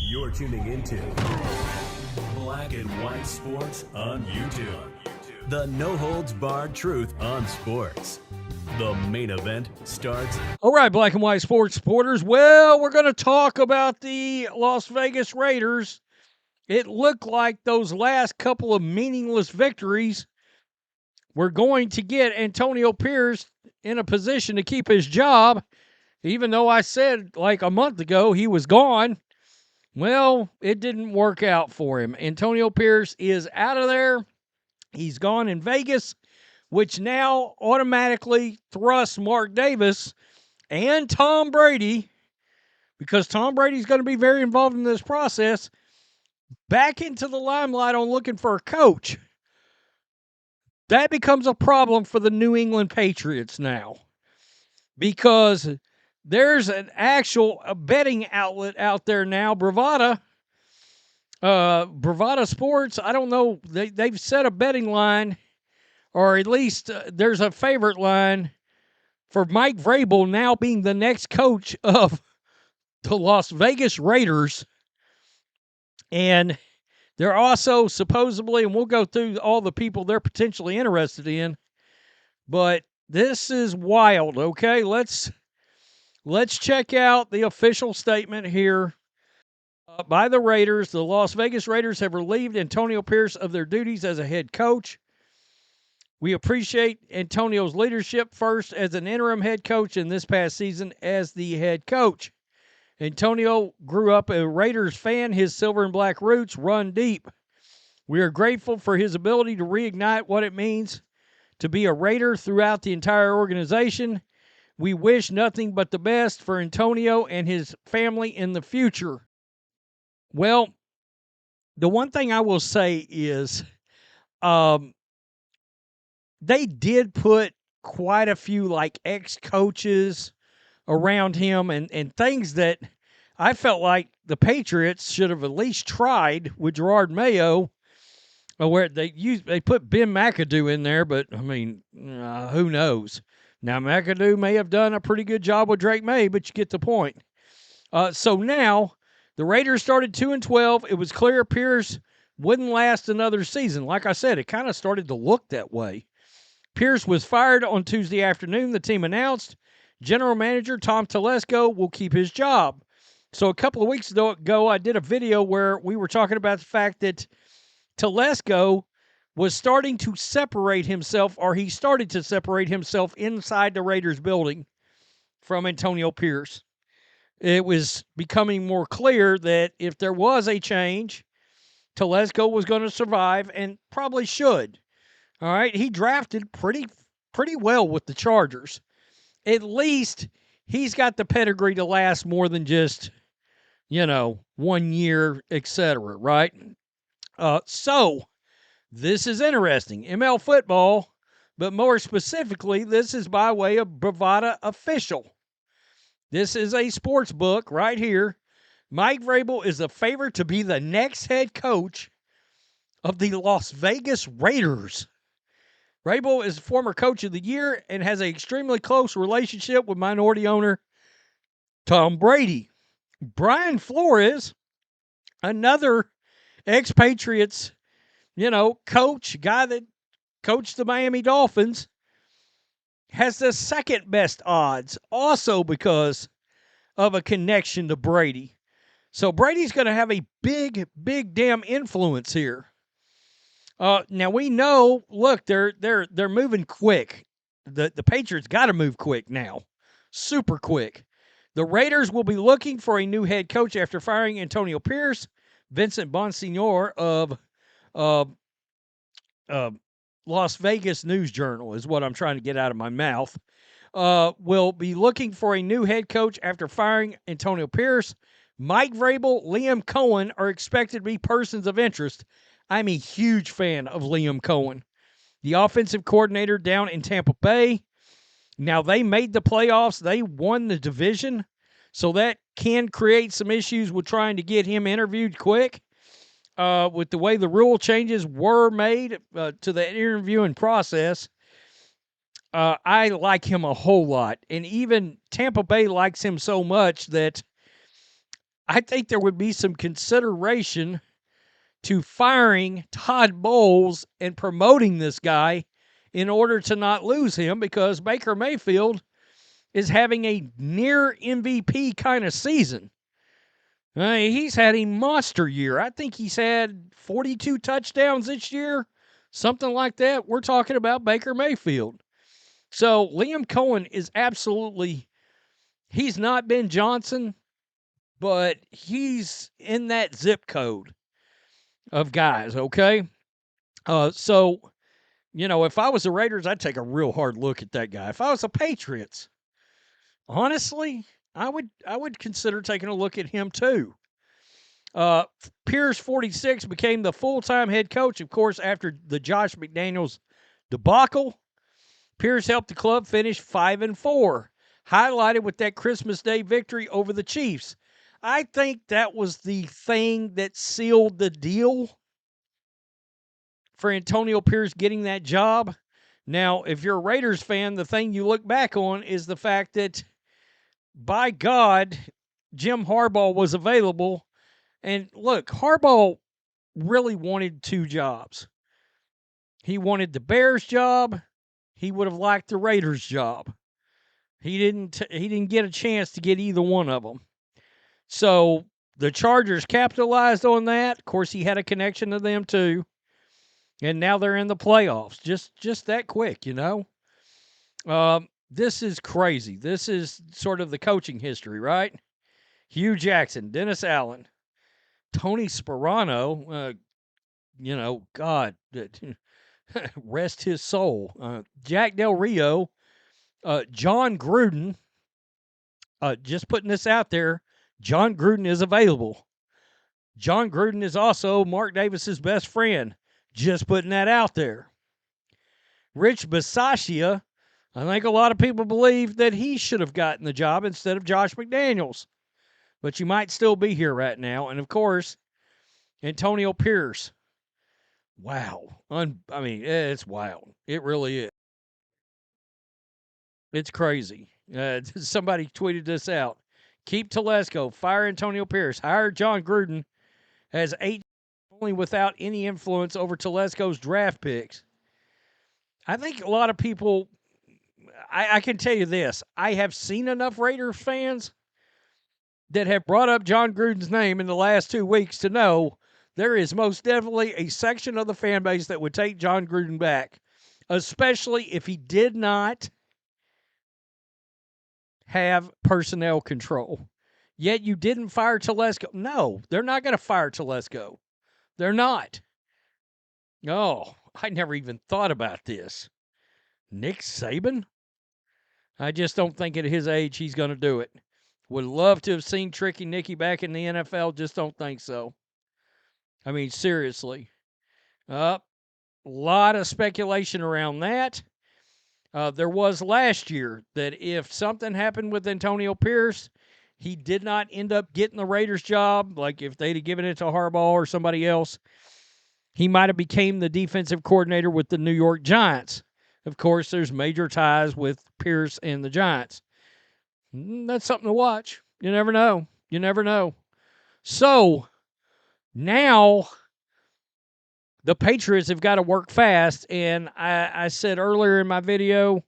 You're tuning into Black and White Sports on YouTube. The no-holds-barred truth on sports. The main event starts. All right, Black and White Sports supporters. Well, we're going to talk about the Las Vegas Raiders. It looked like those last couple of meaningless victories were going to get Antonio Pierce in a position to keep his job, even though I said like a month ago he was gone. Well, it didn't work out for him. Antonio Pierce is out of there. He's gone in Vegas, which now automatically thrusts Mark Davis and Tom Brady, because Tom Brady's going to be very involved in this process, back into the limelight on looking for a coach. That becomes a problem for the New England Patriots now, because there's an actual betting outlet out there now, Bravada Sports. I don't know. They've set a betting line, or at least there's a favorite line for Mike Vrabel now being the next coach of the Las Vegas Raiders. And they're also supposedly, and we'll go through all the people they're potentially interested in, but this is wild, okay? Let's check out the official statement here by the Raiders. The Las Vegas Raiders have relieved Antonio Pierce of their duties as a head coach. We appreciate Antonio's leadership, first as an interim head coach and this past season as the head coach. Antonio grew up a Raiders fan. His silver and black roots run deep. We are grateful for his ability to reignite what it means to be a Raider throughout the entire organization. We wish nothing but the best for Antonio and his family in the future. Well, the one thing I will say is they did put quite a few like ex-coaches around him and things that I felt like the Patriots should have at least tried with Jerod Mayo, where they put Ben McAdoo in there, but I mean, who knows? Now McAdoo may have done a pretty good job with Drake May, but you get the point. So now the Raiders started 2-12. It was clear Pierce wouldn't last another season. Like I said, it kind of started to look that way. Pierce was fired on Tuesday afternoon, the team announced. General manager Tom Telesco will keep his job. So a couple of weeks ago, I did a video where we were talking about the fact that Telesco was starting to separate himself, or he started to separate himself inside the Raiders building from Antonio Pierce. It was becoming more clear that if there was a change, Telesco was going to survive and probably should. All right, he drafted pretty well with the Chargers. At least he's got the pedigree to last more than just, 1 year, etc., right? So this is interesting. ML football, but more specifically, this is by way of Bravada Official. This is a sports book right here. Mike Vrabel is a favorite to be the next head coach of the Las Vegas Raiders. Vrabel is former coach of the year and has an extremely close relationship with minority owner Tom Brady. Brian Flores, another ex-Patriots, coach, guy that coached the Miami Dolphins, has the second best odds, also because of a connection to Brady. So Brady's going to have a big damn influence here. Now we know, look, they're moving quick. The Patriots got to move quick now, super quick. The Raiders will be looking for a new head coach after firing Antonio Pierce. Vincent Bonsignor of Las Vegas News Journal is what I'm trying to get out of my mouth. Will be looking for a new head coach after firing Antonio Pierce. Mike Vrabel, Liam Cohen are expected to be persons of interest. I'm a huge fan of Liam Cohen, the offensive coordinator down in Tampa Bay. Now, they made the playoffs. They won the division, so that can create some issues with trying to get him interviewed quick. With the way the rule changes were made to the interviewing process, I like him a whole lot. And even Tampa Bay likes him so much that I think there would be some consideration to firing Todd Bowles and promoting this guy in order to not lose him, because Baker Mayfield is having a near MVP kind of season. He's had a monster year. I think he's had 42 touchdowns this year, something like that. We're talking about Baker Mayfield. So Liam Cohen is absolutely, he's not Ben Johnson, but he's in that zip code of guys, okay? So, if I was the Raiders, I'd take a real hard look at that guy. If I was the Patriots, honestly, I would consider taking a look at him too. Pierce 46 became the full-time head coach, of course, after the Josh McDaniels debacle. Pierce helped the club finish 5-4, highlighted with that Christmas Day victory over the Chiefs. I think that was the thing that sealed the deal for Antonio Pierce getting that job. Now, if you're a Raiders fan, the thing you look back on is the fact that, by God, Jim Harbaugh was available. And look, Harbaugh really wanted two jobs. He wanted the Bears job. He would have liked the Raiders job. He didn't get a chance to get either one of them. So the Chargers capitalized on that. Of course, he had a connection to them too. And now they're in the playoffs. Just that quick, This is crazy. This is sort of the coaching history, right? Hugh Jackson, Dennis Allen, Tony Sparano, God, rest his soul. Jack Del Rio, John Gruden, just putting this out there, John Gruden is available. John Gruden is also Mark Davis's best friend. Just putting that out there. Rich Bisaccia, I think a lot of people believe that he should have gotten the job instead of Josh McDaniels. But you might still be here right now. And, of course, Antonio Pierce. Wow. It's wild. It really is. It's crazy. Somebody tweeted this out. Keep Telesco. Fire Antonio Pierce. Hire John Gruden as 8 only without any influence over Telesco's draft picks. I think a lot of people, I can tell you this. I have seen enough Raiders fans that have brought up John Gruden's name in the last 2 weeks to know there is most definitely a section of the fan base that would take John Gruden back, especially if he did not have personnel control. Yet you didn't fire Telesco. No, they're not going to fire Telesco. They're not. Oh, I never even thought about this. Nick Saban? I just don't think at his age he's going to do it. Would love to have seen Tricky Nicky back in the NFL. Just don't think so. I mean, seriously. A lot of speculation around that. There was last year that if something happened with Antonio Pierce, he did not end up getting the Raiders job, like if they'd have given it to Harbaugh or somebody else, he might have became the defensive coordinator with the New York Giants. Of course, there's major ties with Pierce and the Giants. That's something to watch. You never know. You never know. So, now the Patriots have got to work fast, and I said earlier in my video,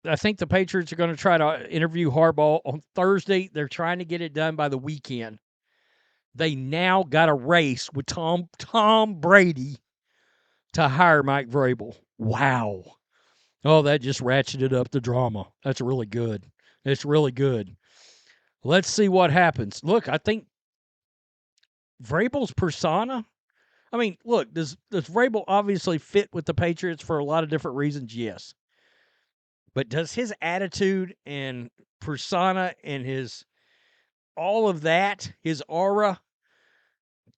I think the Patriots are going to try to interview Harbaugh on Thursday. They're trying to get it done by the weekend. They now got a race with Tom Brady to hire Mike Vrabel. Wow. Oh, that just ratcheted up the drama. That's really good. It's really good. Let's see what happens. Look, I think Vrabel's persona, look, does Vrabel obviously fit with the Patriots for a lot of different reasons? Yes. But does his attitude and persona and all of that, his aura,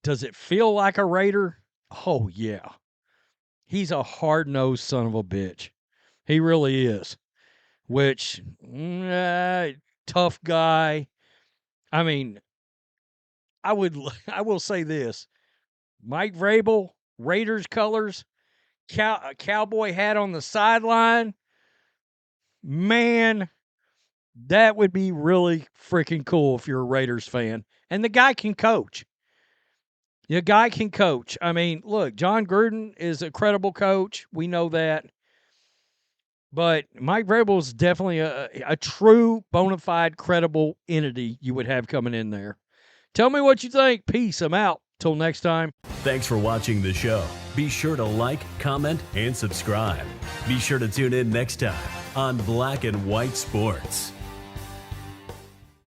does it feel like a Raider? Oh, yeah. He's a hard-nosed son of a bitch. He really is. Which, tough guy. I will say this. Mike Vrabel, Raiders colors, cowboy hat on the sideline. Man, That would be really freaking cool if you're a Raiders fan. And the guy can coach. The guy can coach. I mean, look, John Gruden is a credible coach. We know that. But Mike Vrabel is definitely a true, bona fide, credible entity you would have coming in there. Tell me what you think. Peace. I'm out. Till next time. Thanks for watching the show. Be sure to like, comment, and subscribe. Be sure to tune in next time on Black and White Sports.